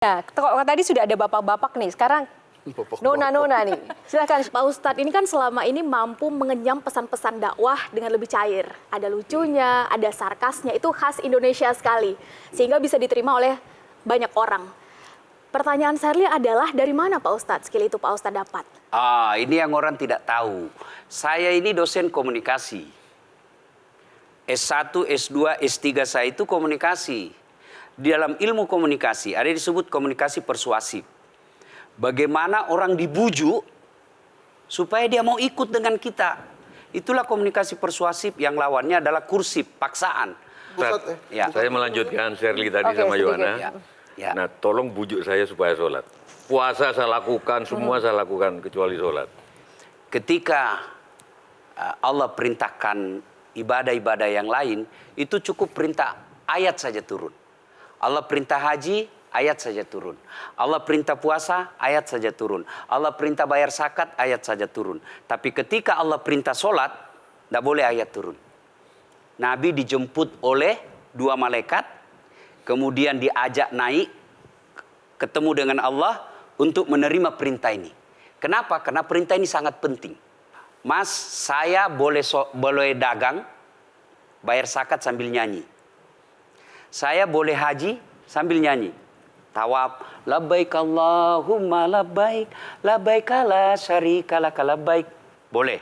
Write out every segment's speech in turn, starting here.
Nah, kalau tadi sudah ada bapak-bapak nih, sekarang nona-nona nih. Silakan. Pak Ustadz ini kan selama ini mampu mengenyam pesan-pesan dakwah dengan lebih cair. Ada lucunya, ada sarkasnya, itu khas Indonesia sekali. Sehingga bisa diterima oleh banyak orang. Pertanyaan Sherly adalah dari mana Pak Ustadz skill itu Pak Ustadz dapat? Ini yang orang tidak tahu. Saya ini dosen komunikasi. S1, S2, S3 saya itu komunikasi. Di dalam ilmu komunikasi ada disebut komunikasi persuasif. Bagaimana orang dibujuk supaya dia mau ikut dengan kita. Itulah komunikasi persuasif yang lawannya adalah kursif, paksaan. Ya. Saya melanjutkan Sherly tadi sama Yohana. Ya. Nah, tolong bujuk saya supaya sholat. Puasa saya lakukan, semua saya lakukan kecuali sholat. Ketika Allah perintahkan ibadah-ibadah yang lain, itu cukup perintah ayat saja turun. Allah perintah haji, ayat saja turun. Allah perintah puasa, ayat saja turun. Allah perintah bayar zakat, ayat saja turun. Tapi ketika Allah perintah sholat, tidak boleh ayat turun. Nabi dijemput oleh 2 malaikat, kemudian diajak naik, ketemu dengan Allah untuk menerima perintah ini. Kenapa? Karena perintah ini sangat penting. Mas, saya boleh dagang, bayar zakat sambil nyanyi. Saya boleh haji sambil nyanyi. Tawaf, labbaik Allahumma labbaik, labbaik la syarika laka labbaik. Boleh.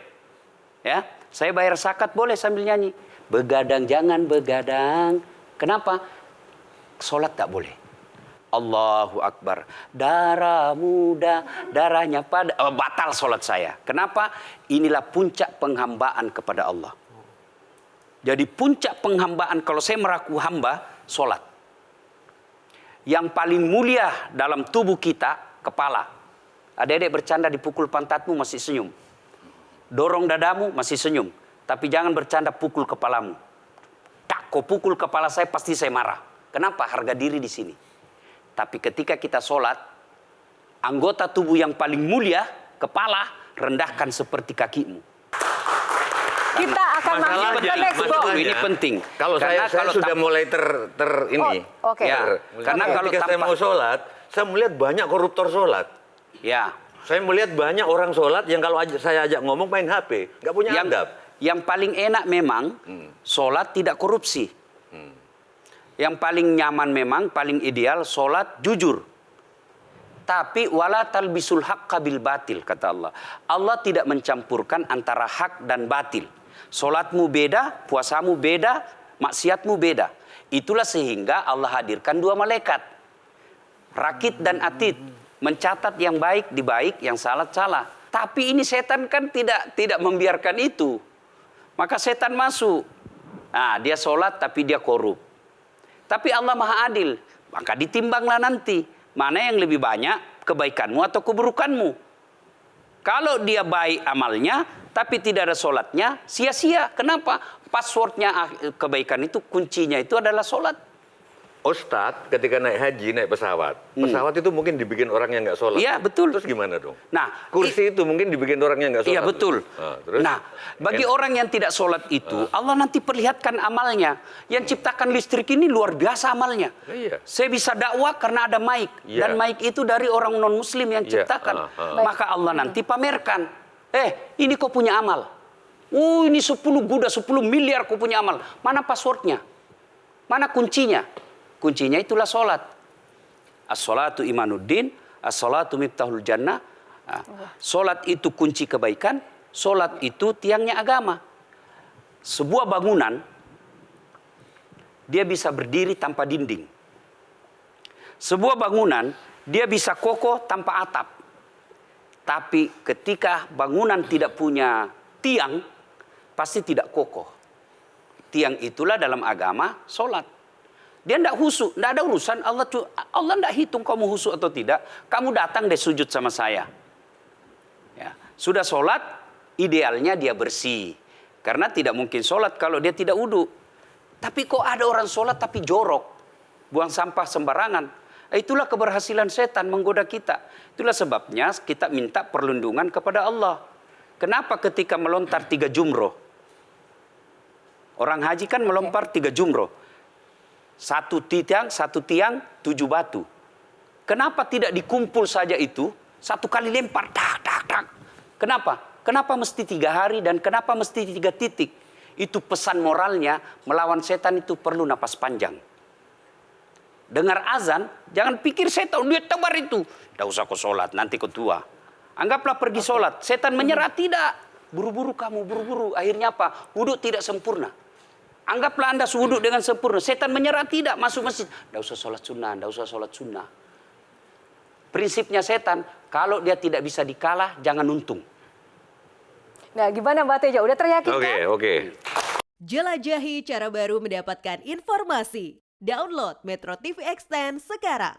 Ya, saya bayar zakat boleh sambil nyanyi. Begadang jangan begadang. Kenapa? Salat tak boleh. Allahu Akbar. Darah muda, darahnya pada batal salat saya. Kenapa? Inilah puncak penghambaan kepada Allah. Jadi puncak penghambaan kalau saya meraku hamba, sholat. Yang paling mulia dalam tubuh kita, kepala. Adik-adik bercanda dipukul pantatmu masih senyum. Dorong dadamu masih senyum. Tapi jangan bercanda pukul kepalamu. Tak, kau pukul kepala saya pasti saya marah. Kenapa? Harga diri di sini. Tapi ketika kita sholat, anggota tubuh yang paling mulia, kepala, rendahkan seperti kakimu. Kita akan masuk ke next goal. Ini penting. Kalau saya sudah mulai ini. Oke. Ya, karena kalau ketika saya mau sholat, saya melihat banyak koruptor sholat. Ya. Saya melihat banyak orang sholat yang kalau saya ajak ngomong main HP, nggak punya adab. Yang paling enak memang sholat tidak korupsi. Yang paling nyaman memang, paling ideal sholat jujur. Tapi wala talbisul haqqa bil batil, kata Allah. Allah tidak mencampurkan antara hak dan batil. Sholatmu beda, puasamu beda, maksiatmu beda. Itulah sehingga Allah hadirkan 2 malaikat. Rakit dan atid. Mencatat yang baik di baik, yang salah salah. Tapi ini setan kan tidak membiarkan itu. Maka setan masuk. Nah, dia sholat tapi dia korup. Tapi Allah Maha Adil. Maka ditimbanglah nanti. Mana yang lebih banyak, kebaikanmu atau keburukanmu. Kalau dia baik amalnya, tapi tidak ada sholatnya, sia-sia. Kenapa? Passwordnya kebaikan itu, kuncinya itu adalah sholat. Ustadz ketika naik haji, naik pesawat. Pesawat itu mungkin dibikin orang yang nggak sholat. Iya, betul. Terus gimana dong? Nah, kursi itu mungkin dibikin orang yang nggak sholat. Iya, betul. Terus? Nah, bagi orang yang tidak sholat itu, Allah nanti perlihatkan amalnya. Yang ciptakan listrik ini luar biasa amalnya. Iya. Saya bisa dakwah karena ada mic. Iya. Dan mic itu dari orang non-muslim yang ciptakan. Maka Allah nanti pamerkan. Ini kau punya amal. Ini 10 guda, 10 miliar kau punya amal. Mana passwordnya? Mana kuncinya? Kuncinya itulah sholat. As-sholatu imanuddin, as-sholatu miftahul jannah. Sholat itu kunci kebaikan, sholat itu tiangnya agama. Sebuah bangunan, dia bisa berdiri tanpa dinding. Sebuah bangunan, dia bisa kokoh tanpa atap. Tapi ketika bangunan tidak punya tiang, pasti tidak kokoh. Tiang itulah dalam agama sholat. Dia tidak husuk, tidak ada urusan. Allah tidak hitung kamu husuk atau tidak. Kamu datang deh sujud sama saya. Ya. Sudah sholat, idealnya dia bersih. Karena tidak mungkin sholat kalau dia tidak wudhu. Tapi kok ada orang sholat tapi jorok. Buang sampah sembarangan. Itulah keberhasilan setan menggoda kita. Itulah sebabnya kita minta perlindungan kepada Allah. Kenapa ketika melontar 3 jumroh? Orang haji kan melempar 3 jumroh. Satu tiang 7 batu. Kenapa tidak dikumpul saja itu, satu kali lempar, tak, tak, tak. Kenapa? Kenapa mesti 3 hari dan kenapa mesti 3 titik? Itu pesan moralnya, melawan setan itu perlu napas panjang. Dengar azan, jangan pikir setan, dia tebar itu. Tidak usah kau sholat, nanti kau tua. Anggaplah pergi sholat, setan menyerah, tidak. Buru-buru kamu, buru-buru. Akhirnya apa? Wudhu tidak sempurna. Anggaplah Anda wudhu dengan sempurna. Setan menyerah, tidak. Masuk masjid. Tidak usah sholat sunnah, tidak usah sholat sunnah. Prinsipnya setan, kalau dia tidak bisa dikalah, jangan untung. Nah, gimana Mbak Teja? Udah teryakin kan? Oke. Jelajahi cara baru mendapatkan informasi. Download Metro TV Extend sekarang.